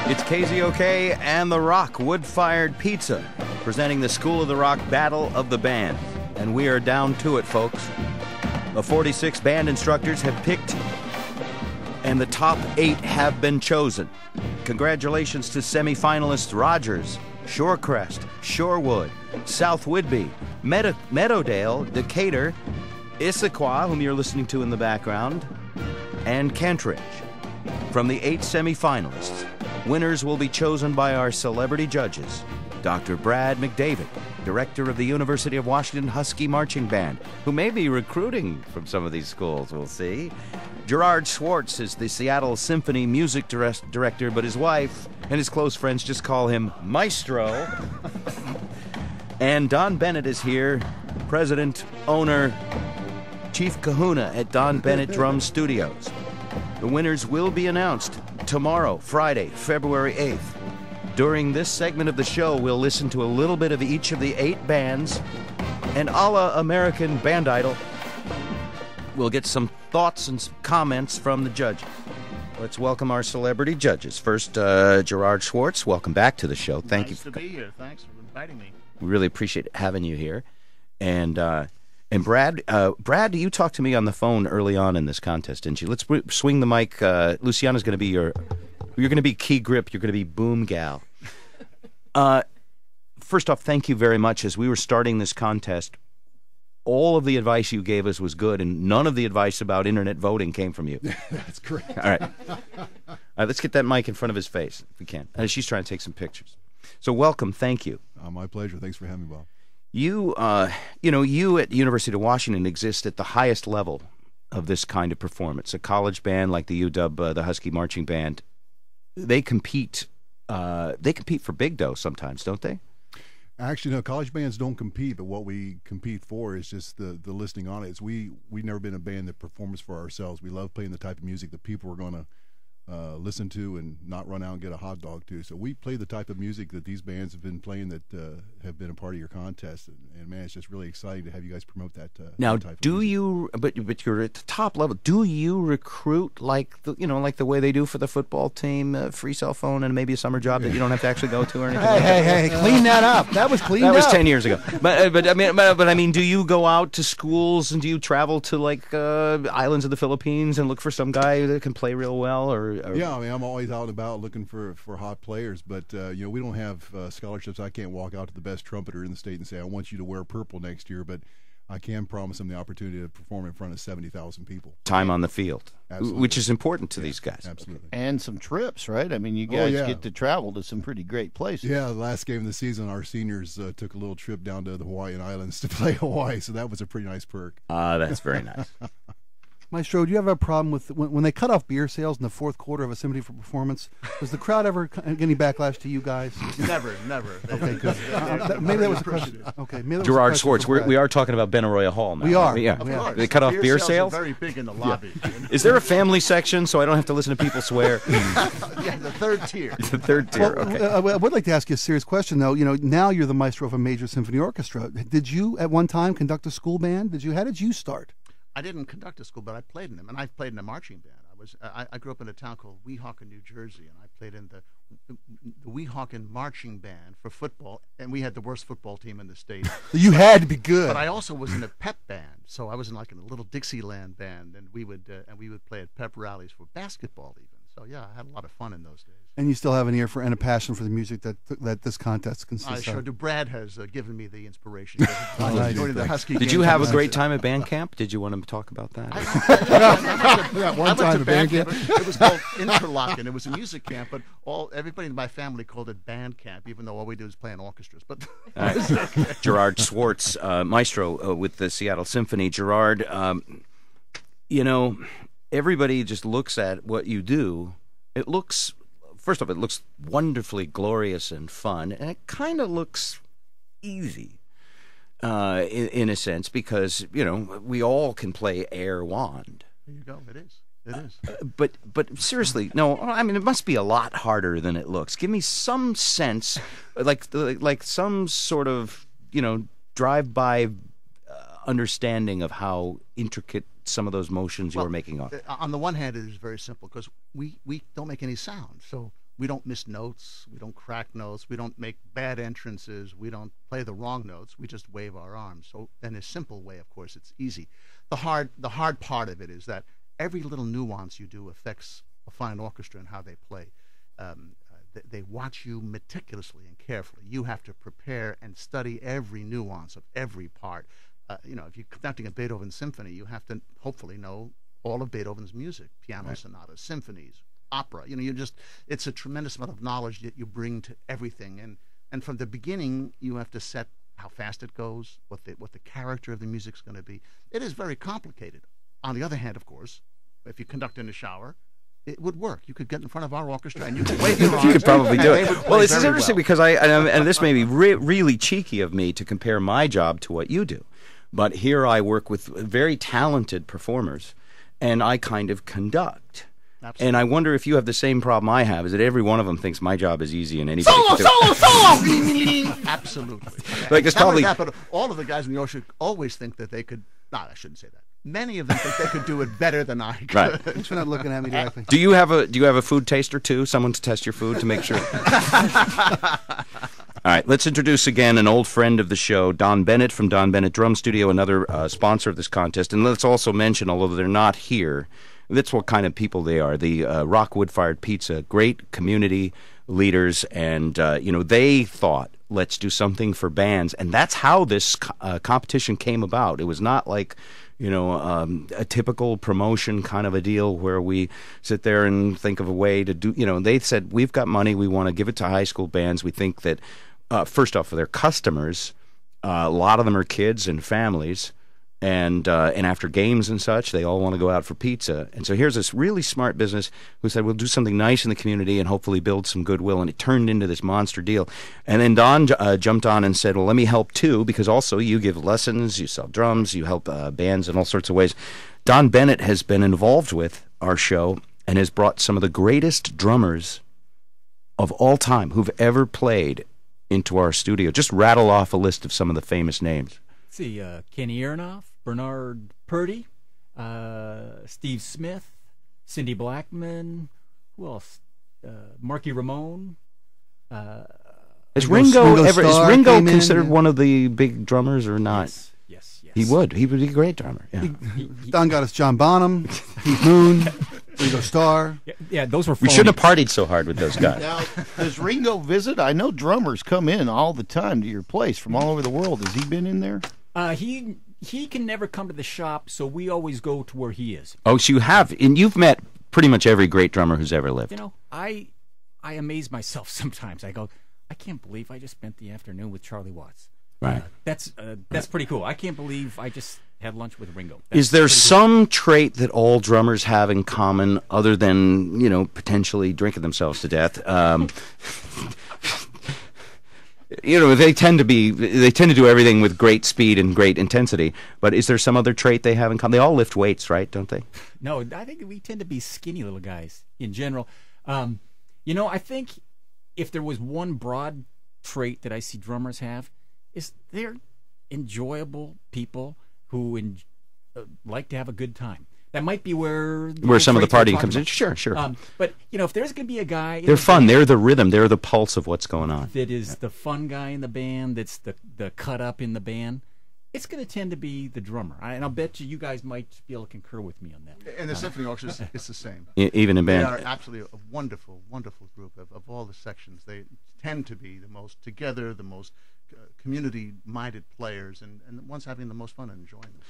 It's KZOK and The Rock Wood-Fired Pizza, presenting the School of the Rock Battle of the Band. And we are down to it, folks. The 46 band instructors have picked, and the top 8 have been chosen. Congratulations to semifinalists Rogers, Shorecrest, Shorewood, South Whidbey, Meadowdale, Decatur, Issaquah, whom you're listening to in the background, and Kentridge. From the 8 semifinalists, winners will be chosen by our celebrity judges. Dr. Brad McDavid, director of the University of Washington Husky Marching Band, who may be recruiting from some of these schools, we'll see. Gerard Schwarz is the Seattle Symphony Music Director, but his wife and his close friends just call him Maestro. And Donn Bennett is here, president, owner, chief kahuna at Donn Bennett Drum Studios. The winners will be announced tomorrow, Friday, February 8th. During this segment of the show, we'll listen to a little bit of each of the 8 bands, and a la American Band Idol, we'll get some thoughts and some comments from the judges. Let's welcome our celebrity judges. First, Gerard Schwarz, welcome back to the show. Thank you. Nice to be here. Thanks for inviting me. We really appreciate having you here. And Brad, you talked to me on the phone early on in this contest, didn't you? Let's swing the mic. Luciana's going to be you're going to be key grip. You're going to be boom gal. First off, thank you very much. As we were starting this contest, all of the advice you gave us was good, and none of the advice about internet voting came from you. That's correct. All right. Let's get that mic in front of his face, if we can. She's trying to take some pictures. So welcome. Thank you. My pleasure. Thanks for having me, Bob. You at the University of Washington exist at the highest level of this kind of performance. A college band like the UW, the Husky Marching Band, they compete for big dough sometimes, don't they? Actually, no, college bands don't compete, but what we compete for is just the listing on it. We've never been a band that performs for ourselves. We love playing the type of music that people are going to listen to and not run out and get a hot dog to. So we play the type of music that these bands have been playing that have been a part of your contest, and man, it's just really exciting to have you guys promote that. Now, type do of music. you? But you're at the top level. Do you recruit like the way they do for the football team, free cell phone and maybe a summer job that you don't have to actually go to or anything? Hey, clean that up. That was cleaned up. That was 10 years ago. But I mean, do you go out to schools and do you travel to like islands of the Philippines and look for some guy that can play real well? Or yeah, I mean, I'm always out and about looking for hot players, but we don't have scholarships. I can't walk out to the best trumpeter in the state and say I want you to wear purple next year, but I can promise them the opportunity to perform in front of 70,000 people. Time on the field, absolutely, which is important to these guys. Absolutely. And some trips, right? I mean, you guys get to travel to some pretty great places. Yeah, the last game of the season, our seniors took a little trip down to the Hawaiian Islands to play Hawaii, so that was a pretty nice perk. That's very nice. Maestro, do you ever have a problem with when they cut off beer sales in the fourth quarter of a symphony for performance? Does the crowd ever get any backlash to you guys? Never. Okay, good. Maybe that was a question. Okay, maybe that was Gerard a question Schwarz, we are talking about Benaroya Hall now. We are. Yeah. Of course. They cut off beer sales? Are very big in the lobby. Is there a family section so I don't have to listen to people swear? Yeah, the third tier. The third tier. Well, okay. I would like to ask you a serious question, though. Now you're the maestro of a major symphony orchestra. Did you, at one time, conduct a school band? How did you start? I didn't conduct a school, but I played in them, and I've played in a marching band. I grew up in a town called Weehawken, New Jersey, and I played in the Weehawken marching band for football, and we had the worst football team in the state. You had to be good. But I also was in a pep band, so I was in a little Dixieland band, and we would play at pep rallies for basketball even. So yeah, I had a lot of fun in those days. And you still have an ear for and a passion for the music that this contest consists of. I sure do. Brad has given me the inspiration. Joining the Husky Did you have a great time at band camp? Did you want to talk about that? I went to band camp. It was called Interlochen. It was a music camp, but everybody in my family called it band camp, even though all we do is play in orchestras. But Gerard Schwarz, maestro with the Seattle Symphony. Gerard, everybody just looks at what you do. First off, it looks wonderfully glorious and fun, and it kind of looks easy in a sense because, we all can play air wand. There you go. It is. It is. But seriously, no, I mean, it must be a lot harder than it looks. Give me some sense, like some sort of, drive-by understanding of how intricate some of those motions you were making are. On the one hand, it is very simple because we don't make any sound. So we don't miss notes. We don't crack notes. We don't make bad entrances. We don't play the wrong notes. We just wave our arms. So in a simple way, of course, it's easy. The hard part of it is that every little nuance you do affects a fine orchestra and how they play. They watch you meticulously and carefully. You have to prepare and study every nuance of every part. If you're conducting a Beethoven symphony, you have to hopefully know all of Beethoven's music, piano sonatas, symphonies, opera. It's a tremendous amount of knowledge that you bring to everything. And from the beginning, you have to set how fast it goes, what the character of the music's going to be. It is very complicated. On the other hand, of course, if you conduct in the shower, it would work. You could get in front of our orchestra and you could wave your arms. You could probably do it. Well, this is interesting because and this may be really cheeky of me to compare my job to what you do, but here I work with very talented performers, and I kind of conduct. Absolutely. And I wonder if you have the same problem I have, is that every one of them thinks my job is easy and anybody can do it. Solo! Absolutely. Like it's probably that, but all of the guys in the orchestra always think that they could. No, I shouldn't say that. Many of them think they could do it better than I could. Right. Thanks for not looking at me directly. Do you have a food taster too? Someone to test your food to make sure. All right, let's introduce again an old friend of the show, Donn Bennett from Donn Bennett Drum Studio, another sponsor of this contest. And let's also mention, although they're not here, that's what kind of people they are. The Rock Wood-Fired Pizza, great community leaders, and they thought, let's do something for bands, and that's how this competition came about. It was not like a typical promotion kind of a deal where we sit there and think of a way to do. They said, we've got money, we want to give it to high school bands. We think that first off, for their customers, a lot of them are kids and families. And after games and such, they all want to go out for pizza. And so here's this really smart business who said, we'll do something nice in the community and hopefully build some goodwill. And it turned into this monster deal. And then Donn jumped on and said, well, let me help too, because also you give lessons, you sell drums, you help bands in all sorts of ways. Donn Bennett has been involved with our show and has brought some of the greatest drummers of all time who've ever played into our studio. Just rattle off a list of some of the famous names. See, Kenny Aronoff, Bernard Purdy, Steve Smith, Cindy Blackman, who else? Marky Ramone. Is Ringo considered one of the big drummers or not? Yes. He would be a great drummer. Yeah. Don got us John Bonham, Keith Moon, Ringo Starr. Yeah, those were We shouldn't have partied so hard with those guys. Now, does Ringo visit? I know drummers come in all the time to your place from all over the world. Has he been in there? He can never come to the shop, so we always go to where he is. Oh, so you have, and you've met pretty much every great drummer who's ever lived. I amaze myself sometimes. I go, I can't believe I just spent the afternoon with Charlie Watts. Right. That's pretty cool. I can't believe I just had lunch with Ringo. Is there some trait that all drummers have in common, other than potentially drinking themselves to death? They tend to do everything with great speed and great intensity. But is there some other trait they have in common? They all lift weights, right? Don't they? No, I think we tend to be skinny little guys in general. I think if there was one broad trait that I see drummers have, is they're enjoyable people who like to have a good time. That might be where some of the partying comes in. Sure. But if there's going to be a guy, they're fun. They're the rhythm. They're the pulse of what's going on. That is the fun guy in the band. That's the cut up in the band. It's going to tend to be the drummer, and I'll bet you guys might be able to concur with me on that. And the symphony orchestra, it's the same. Even in band, they are absolutely a wonderful, wonderful group of all the sections. They tend to be the most together, the most community-minded players, and the ones having the most fun and enjoying this.